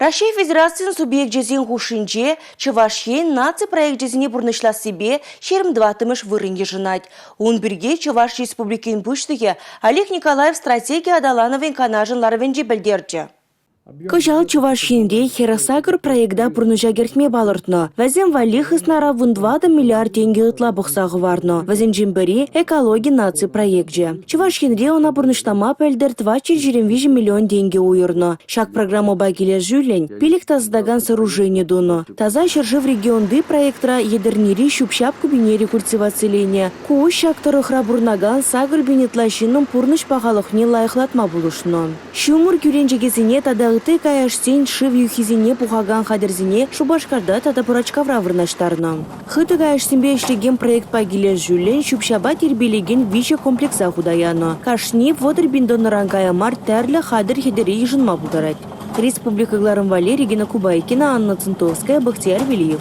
Россия Федерацияның субъект жезен хушинче, Чувашьен наци проект жезіне бұрнышлас себе 22-тымыш вырынге жынать. Он бірге Чуваш Республикин бұштығы Олег Николаев стратегия адалановен канажынларывен жебілдерді. Кыжал Чувашьенде Херасагр проекта бұрныжа кертме балыртны. Вәзен валих ыснара 20 миллиард тенге ұтла бұқсағы варны. Вәзен жимбері экологи наци проектже. Чувашьенде она бұрныштама пәлдер 2,20 миллион тенге уйырны. Шак программа багиле жүлен, пилік тазыдаган сооружение дуну. Таза шыржы в регионды проектра едернери шупшап кубинери культивацияления. Куыш шактары храбурнаган сагыр бенетлашының пурныш пағалықне лайықлатма бұлышны. Шумыр күренжегезіне тада Ты каяшсен шив юхизине пухаган хадерзине Шубашкарда татапурачка вравырнаштарна. Хыты каяшсенбе ишлеген проект пагиле жүлен шупшаба тербелеген виче комплекса худаяна. Кашни водыр биндонарангая мар тәрлі хадыр хедері жынма бұдарат. Республикаларын Валерий Гена Кубайкина, Анна Центовская, Бахтияр Велиев.